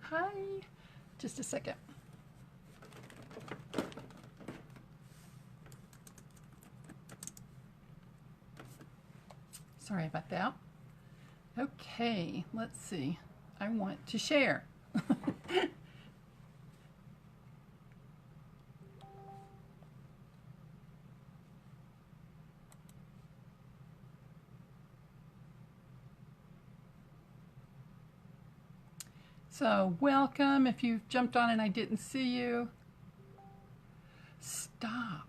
Hi. Just a second. Sorry about that. Okay, let's see. I want to share. So welcome if you've jumped on and I didn't see you. Stop.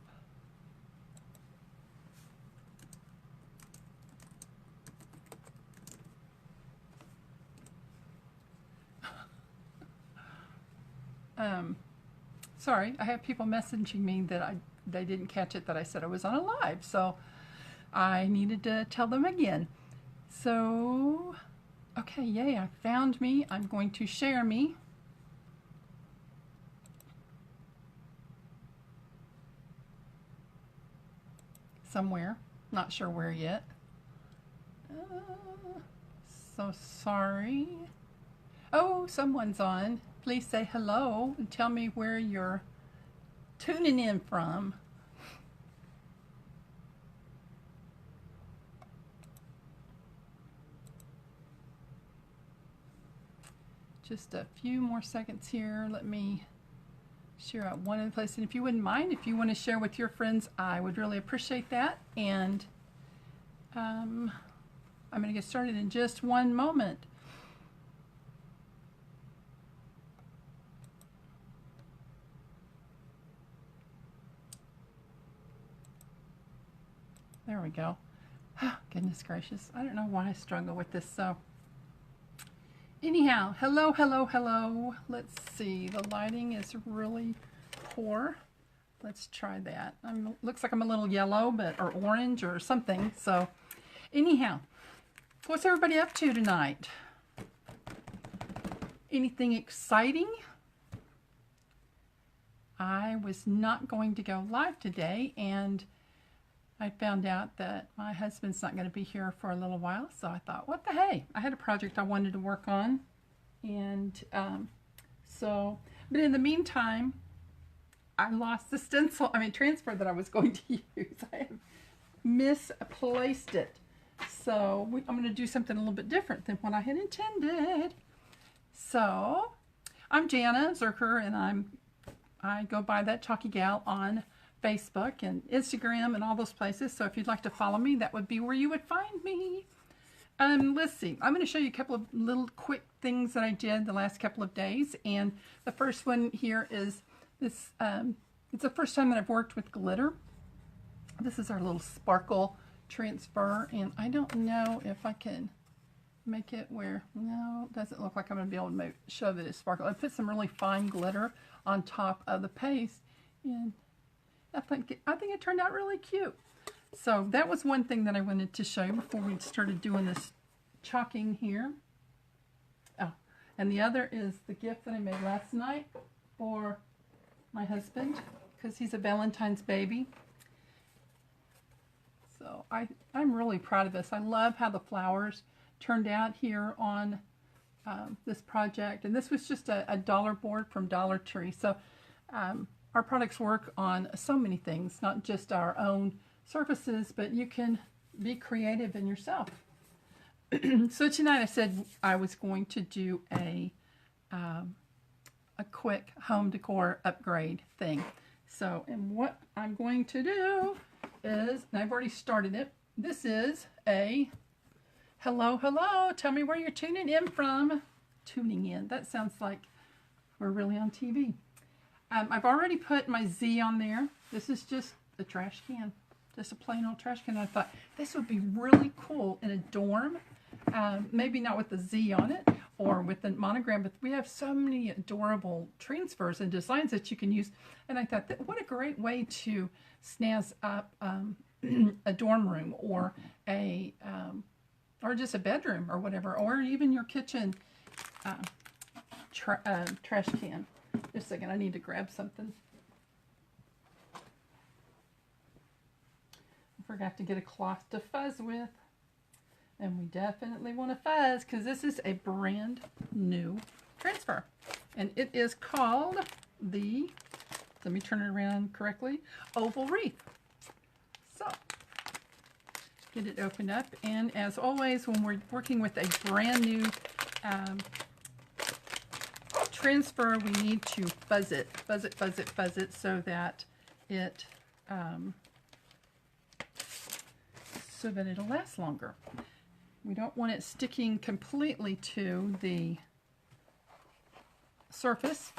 Sorry, I have people messaging me that they didn't catch it, that I said I was on a live, so I needed to tell them again. So, okay, yay, I found me. I'm going to share me. Somewhere, not sure where yet. So sorry. Oh, someone's on. Please say hello and tell me where you're tuning in from. Just a few more seconds here. Let me share out one of the places. And if you wouldn't mind, if you want to share with your friends, I would really appreciate that. And I'm going to get started in just one moment. There we go. Goodness gracious. I don't know why I struggle with this. So anyhow, hello, hello, hello. Let's see. The lighting is really poor. Let's try that. Looks like I'm a little yellow, or orange or something. So anyhow, what's everybody up to tonight? Anything exciting? I was not going to go live today, and I found out that my husband's not going to be here for a little while, so I thought, what the hey? I had a project I wanted to work on, and but in the meantime, I lost the transfer that I was going to use. I have misplaced it. So I'm going to do something a little bit different than what I had intended. So I'm Jana Zerker, and I go by that Chalky Gal on Facebook and Instagram and all those places. So if you'd like to follow me, that would be where you would find me. Let's see. I'm going to show you a couple of little quick things that I did the last couple of days. And the first one here is this. It's the first time that I've worked with glitter. This is our little sparkle transfer, and I don't know if I can make it where, no, it doesn't look like I'm going to be able to show that it's sparkle. I put some really fine glitter on top of the paste, and I think it turned out really cute. So that was one thing that I wanted to show you before we started doing this chalking here. Oh, and the other is the gift that I made last night for my husband, because he's a Valentine's baby. So I'm really proud of this. I love how the flowers turned out here on this project. And this was just a dollar board from Dollar Tree. So our products work on so many things, not just our own surfaces, but you can be creative in yourself. So tonight I said I was going to do a quick home decor upgrade thing. So, and what I'm going to do is, and I've already started it, this is a hello, hello, tell me where you're tuning in from. Tuning in, that sounds like we're really on TV. I've already put my Z on there. This is just a trash can, just a plain old trash can. I thought this would be really cool in a dorm, maybe not with the Z on it or with the monogram, but we have so many adorable transfers and designs that you can use. And I thought, that what a great way to snazz up a dorm room or or just a bedroom or whatever, or even your kitchen trash can. Just a second, I need to grab something. I forgot to get a cloth to fuzz with. And we definitely want to fuzz because this is a brand new transfer. And it is called the, let me turn it around correctly, Oval Wreath. So, get it opened up. And as always, when we're working with a brand new transfer, we need to fuzz it, so that it'll last longer. We don't want it sticking completely to the surface.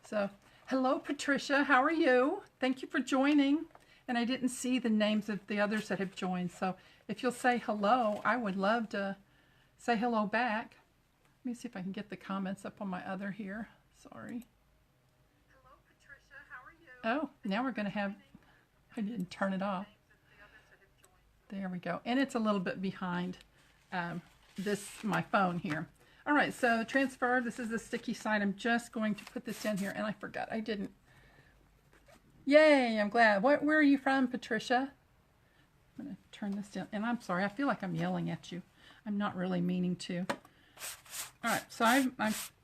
So, hello Patricia, how are you? Thank you for joining. And I didn't see the names of the others that have joined, so if you'll say hello, I would love to say hello back. Let me see if I can get the comments up on my other here. Sorry. Hello Patricia, how are you? Oh, now we're going to have, I didn't turn it off. There we go. And it's a little bit behind my phone here. All right, so transfer, this is the sticky side. I'm just going to put this down here, and I forgot. I didn't. Yay, I'm glad. Where are you from, Patricia? I'm going to turn this down. And I'm sorry, I feel like I'm yelling at you. I'm not really meaning to. All right, so I'm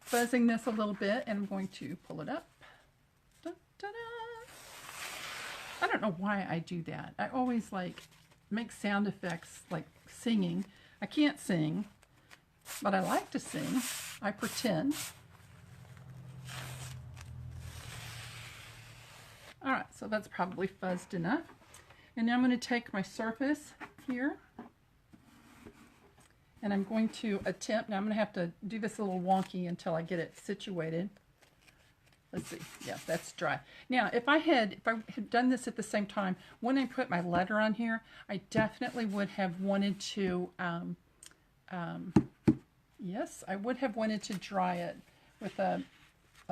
fuzzing this a little bit, and I'm going to pull it up. Da, da, da. I don't know why I do that. I always like make sound effects like singing. I can't sing, but I like to sing. I pretend. All right, so that's probably fuzzed enough. And now I'm going to take my surface here, and I'm going to attempt, now I'm going to have to do this a little wonky until I get it situated. Let's see, yeah, that's dry. Now, if I had done this at the same time, when I put my letter on here, I definitely would have wanted to, yes, I would have wanted to dry it with a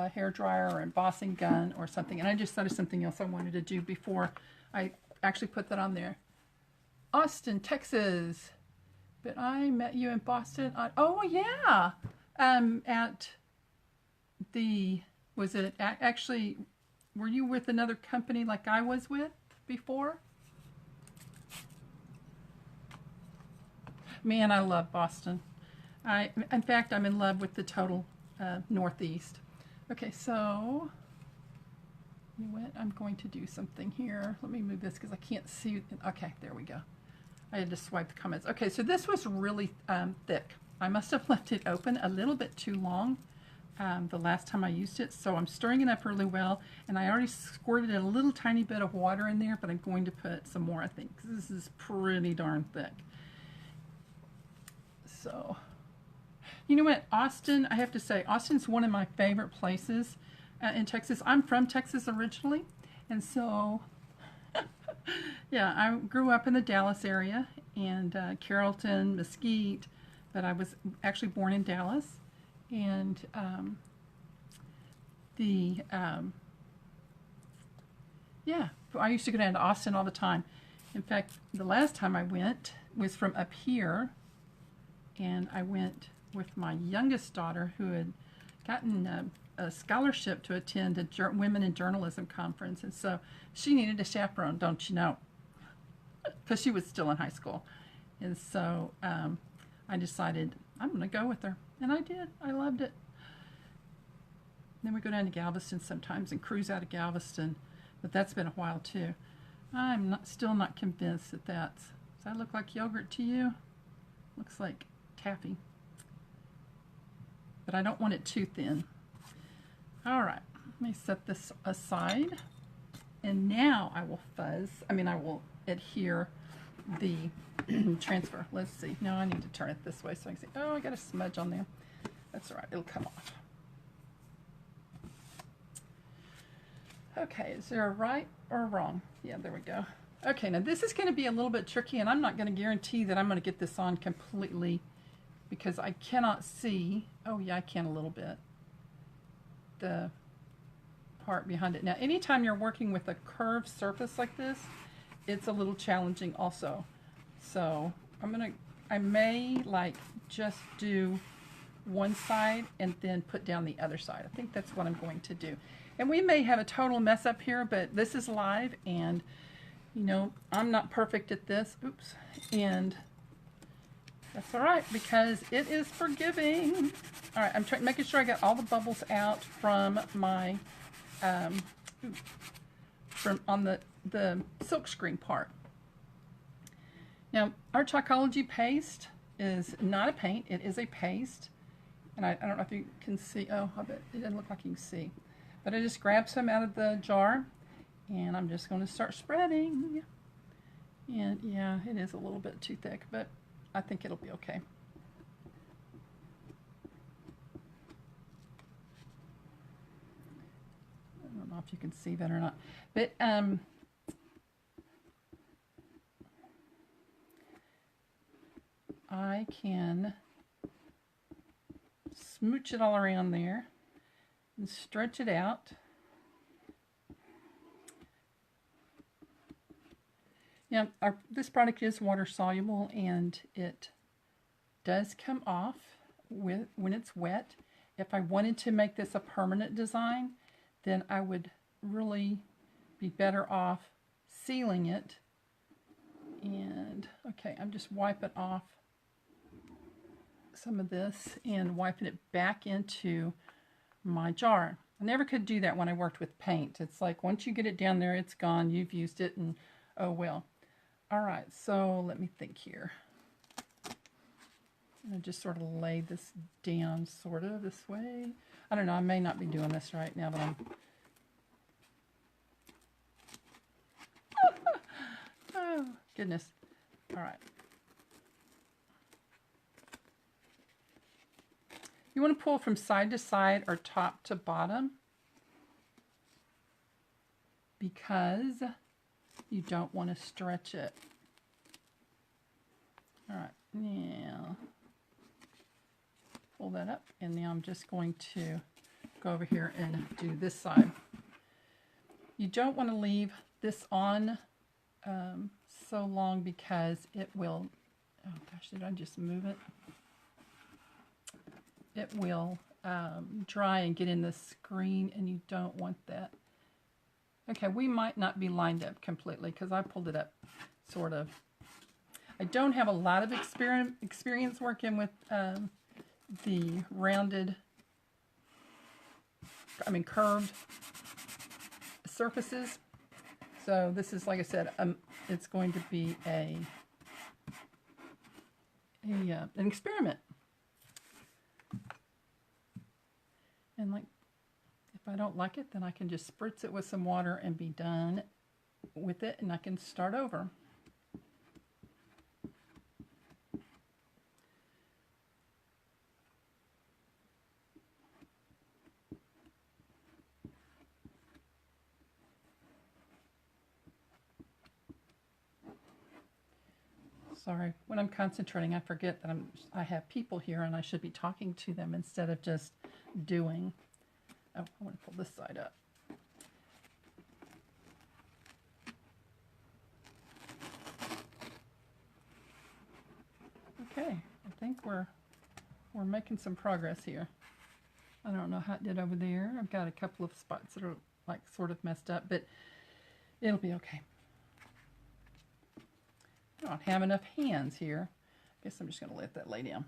hair dryer or embossing gun or something. And I just thought of something else I wanted to do before I actually put that on there. Austin, Texas. But I met you in Boston. Oh, yeah. At the, was it actually, were you with another company like I was with before? Man, I love Boston. In fact, I'm in love with the total Northeast. Okay, so you know what? I'm going to do something here. Let me move this because I can't see. Okay, there we go. I had to swipe the comments. Okay, so this was really thick. I must have left it open a little bit too long the last time I used it. So I'm stirring it up really well, and I already squirted a little tiny bit of water in there, but I'm going to put some more, I think, because this is pretty darn thick. So, you know what, Austin, I have to say, Austin's one of my favorite places in Texas. I'm from Texas originally, and so, yeah, I grew up in the Dallas area, and Carrollton, Mesquite, but I was actually born in Dallas, and yeah, I used to go down to Austin all the time. In fact, the last time I went was from up here, and I went with my youngest daughter, who had gotten a scholarship to attend a Women in Journalism conference, and so she needed a chaperone, don't you know, because she was still in high school. And so I decided I'm going to go with her, and I did. I loved it. Then we go down to Galveston sometimes and cruise out of Galveston, but that's been a while too. I'm still not convinced that does that look like yogurt to you? Looks like taffy. But I don't want it too thin. All right, let me set this aside. And now I will I will adhere the transfer. Let's see. Now I need to turn it this way so I can see. Oh, I got a smudge on there. That's all right, it'll come off. Okay, is there a right or a wrong? Yeah, there we go. Okay, now this is going to be a little bit tricky, and I'm not going to guarantee that I'm going to get this on completely because I cannot see. Oh yeah, I can a little bit. The part behind it. Now, anytime you're working with a curved surface like this, it's a little challenging also. So I may like just do one side and then put down the other side. I think that's what I'm going to do. And we may have a total mess up here, but this is live, and you know, I'm not perfect at this. Oops. And that's all right because it is forgiving. All right, I'm making sure I got all the bubbles out from my, from on the silk screen part. Now, our Chalkology paste is not a paint, it is a paste. And I don't know if you can see, oh, I bet it doesn't look like you can see. But I just grabbed some out of the jar, and I'm just going to start spreading. And yeah, it is a little bit too thick, but I think it'll be okay. I don't know if you can see that or not. But I can smooch it all around there and stretch it out. Now, this product is water soluble, and it does come off when it's wet. If I wanted to make this a permanent design, then I would really be better off sealing it. And okay, I'm just wiping off some of this and wiping it back into my jar. I never could do that when I worked with paint. It's like once you get it down there, it's gone. You've used it, and oh well. All right, so let me think here. I'm going to just sort of lay this down sort of this way. I don't know, I may not be doing this right now, but I'm... Oh, goodness. All right. You want to pull from side to side or top to bottom because you don't want to stretch it. All right, now pull that up, and now I'm just going to go over here and do this side. You don't want to leave this on so long because it will, oh gosh, did I just move it? It will dry and get in the screen, and you don't want that. Okay, we might not be lined up completely because I pulled it up sort of. I don't have a lot of experience working with the rounded, curved surfaces. So this is, like I said, it's going to be an experiment. And like, if I don't like it, then I can just spritz it with some water and be done with it, and I can start over. Sorry, when I'm concentrating, I forget that I have people here and I should be talking to them instead of just doing. Oh, I want to pull this side up. Okay, I think we're making some progress here. I don't know how it did over there. I've got a couple of spots that are like sort of messed up, but it'll be okay. I don't have enough hands here. I guess I'm just going to let that lay down.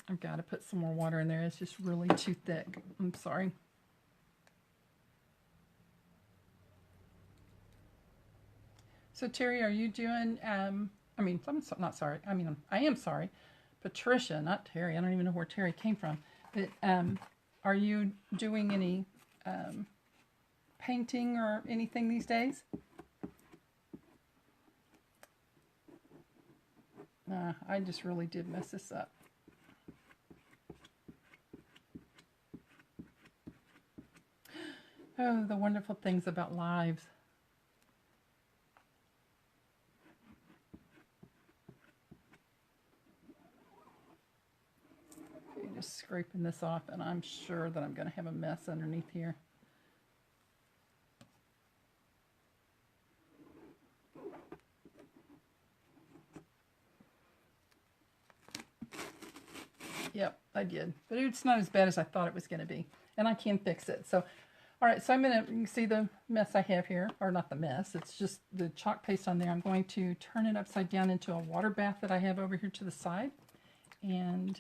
I've got to put some more water in there. It's just really too thick. I'm sorry. So Terry, are you doing, I'm not sorry. I am sorry. Patricia, not Terry. I don't even know where Terry came from. But are you doing any painting or anything these days? I just really did mess this up. Oh, the wonderful things about lives. Okay, just scraping this off, and I'm sure that I'm going to have a mess underneath here. Yep, I did. But it's not as bad as I thought it was going to be. And I can fix it. So All right, so you can see the mess I have here, or not the mess, it's just the chalk paste on there. I'm going to turn it upside down into a water bath that I have over here to the side. And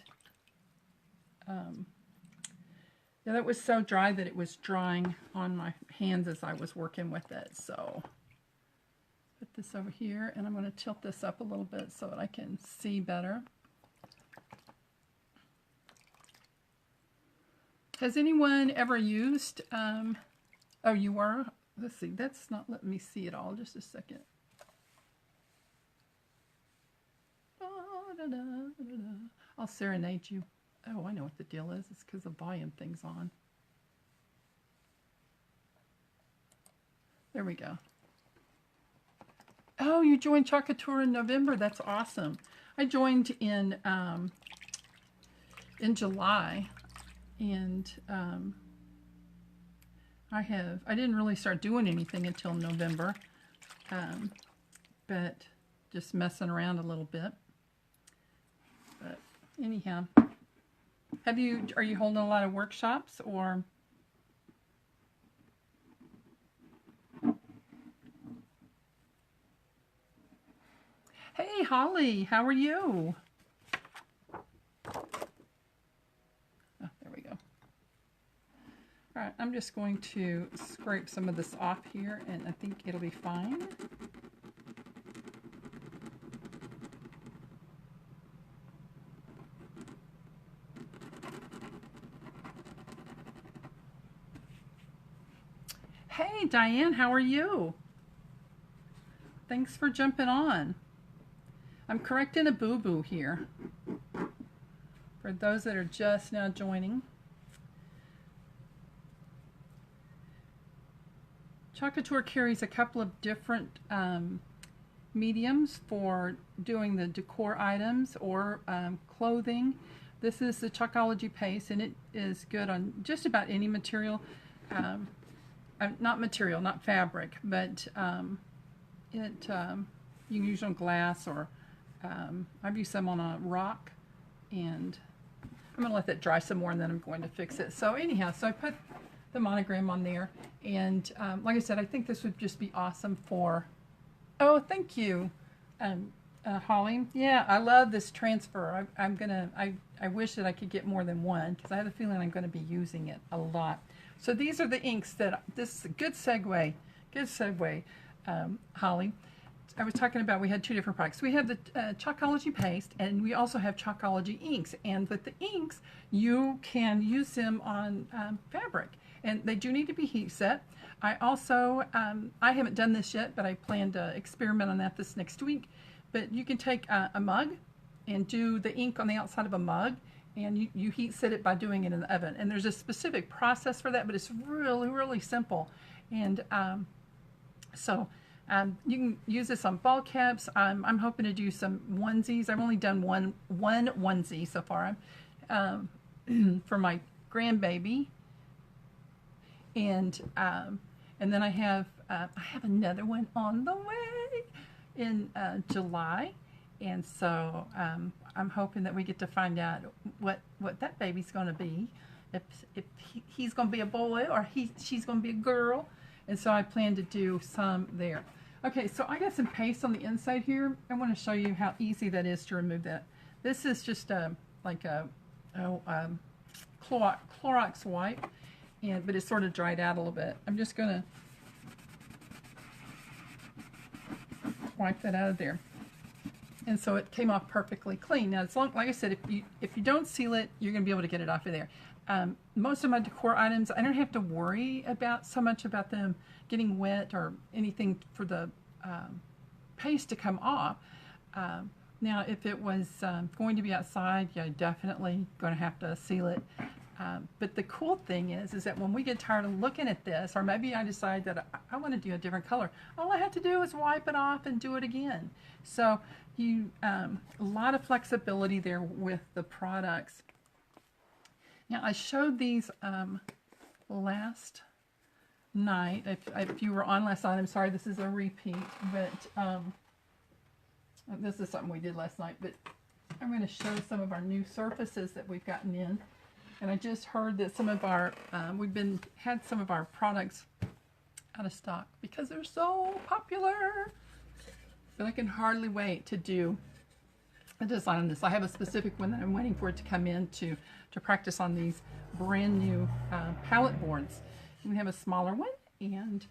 yeah, that was so dry that it was drying on my hands as I was working with it. So put this over here, and I'm going to tilt this up a little bit so that I can see better. Has anyone ever used, oh, you were? Let's see, that's not letting me see it all. Just a second. I'll serenade you. Oh, I know what the deal is. It's because the volume thing's on. There we go. Oh, you joined Chalk Couture in November. That's awesome. I joined in July. And I didn't really start doing anything until November, but just messing around a little bit. But anyhow, are you holding a lot of workshops, or? Hey, Holly, how are you? All right, I'm just going to scrape some of this off here, and I think it'll be fine. Hey, Diane, how are you? Thanks for jumping on. I'm correcting a boo-boo here for those that are just now joining. Chalk Couture carries a couple of different mediums for doing the decor items or clothing. This is the Chalkology paste, and it is good on just about any material. Not fabric, but you can use it on glass, or I've used some on a rock, and I'm going to let that dry some more, and then I'm going to fix it. So anyhow, so I put the monogram on there, and like I said, I think this would just be awesome for, oh, thank you, Holly. Yeah, I love this transfer. I wish that I could get more than one, because I have a feeling I'm going to be using it a lot. So these are the inks that, this is a good segue, Holly. I was talking about, we had two different products. We have the Chalkology paste, and we also have Chalkology inks. And with the inks, you can use them on fabric. And they do need to be heat set. I also, I haven't done this yet, but I plan to experiment on that this next week. But you can take a mug and do the ink on the outside of a mug, and you heat set it by doing it in the oven. And there's a specific process for that, but it's really, really simple. And you can use this on ball caps. I'm hoping to do some onesies. I've only done one onesie so far for my grandbaby. And then I have another one on the way in July, and so I'm hoping that we get to find out what that baby's going to be, if he's going to be a boy or she's going to be a girl, and so I plan to do some there. Okay, so I got some paste on the inside here. I want to show you how easy that is to remove that. This is just like a Clorox wipe. But it's sort of dried out a little bit. I'm just going to wipe that out of there. And so it came off perfectly clean. Now, like I said, if you don't seal it, you're going to be able to get it off of there. Most of my decor items, I don't have to worry so much about them getting wet or anything for the paste to come off. Now, if it was going to be outside, yeah, definitely going to have to seal it. But the cool thing is that when we get tired of looking at this, or maybe I decide that I want to do a different color, all I have to do is wipe it off and do it again. So a lot of flexibility there with the products. Now, I showed these last night. If you were on last night, I'm sorry, this is a repeat, but this is something we did last night. But I'm going to show some of our new surfaces that we've gotten in. And I just heard that some of our, had some of our products out of stock because they're so popular. But I can hardly wait to do a design on this. I have a specific one that I'm waiting for it to come in to practice on these brand new palette boards. And we have a smaller one, and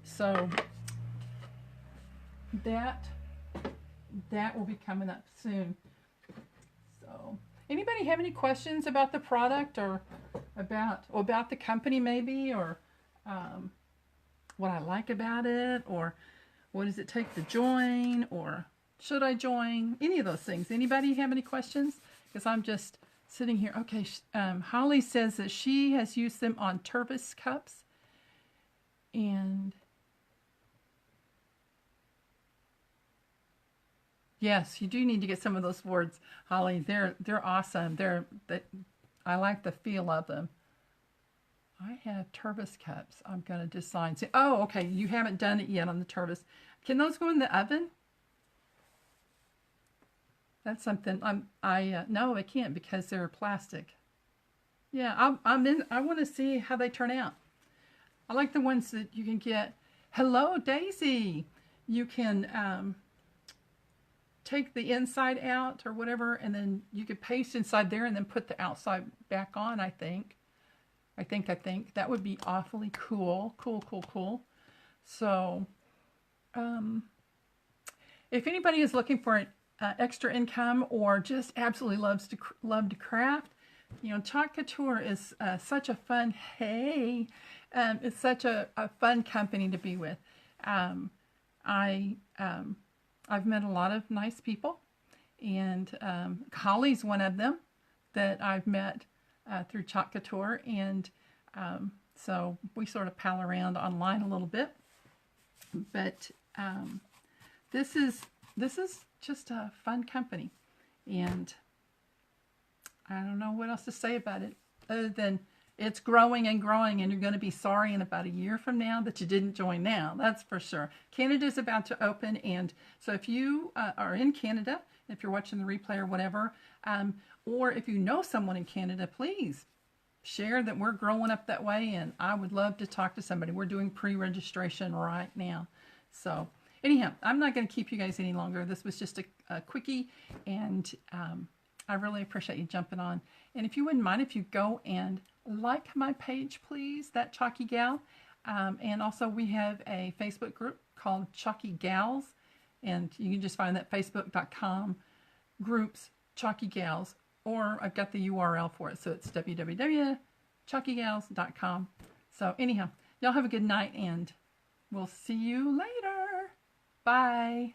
so that will be coming up soon. So anybody have any questions about the product or about the company maybe, or what I like about it, or what does it take to join, or should I join? Any of those things. Anybody have any questions? Because I'm just sitting here. Okay, Holly says that she has used them on Turbis cups. And yes, you do need to get some of those boards, Holly. They're awesome. I like the feel of them. I have Turbis cups. I'm going to design. Oh, okay. You haven't done it yet on the Turbis. Can those go in the oven? That's something no, I can't because they're plastic. Yeah, I want to see how they turn out. I like the ones that you can get. Hello, Daisy. You can take the inside out or whatever, and then you could paste inside there and then put the outside back on, I think. I think that would be awfully cool. Cool. So, if anybody is looking for an extra income or just absolutely love to craft, you know, Chalk Couture is such a fun. It's such a fun company to be with. I've met a lot of nice people, and Holly's one of them that I've met through Chalk Couture, and so we sort of pal around online a little bit. But this is just a fun company, and I don't know what else to say about it other than it's growing and growing, and you're going to be sorry in about a year from now that you didn't join now. That's for sure. Canada's about to open, and so if you are in Canada, if you're watching the replay or whatever, or if you know someone in Canada, please share that we're growing up that way, and I would love to talk to somebody. We're doing pre-registration right now. So anyhow, I'm not going to keep you guys any longer. This was just a quickie, and I really appreciate you jumping on. And if you wouldn't mind, if you go and like my page, please, that Chalky Gal. And also we have a Facebook group called Chalky Gals, and you can just find that facebook.com groups Chalky Gals, or I've got the URL for it, so it's www.chalkygals.com. So anyhow, y'all have a good night, and we'll see you later. Bye.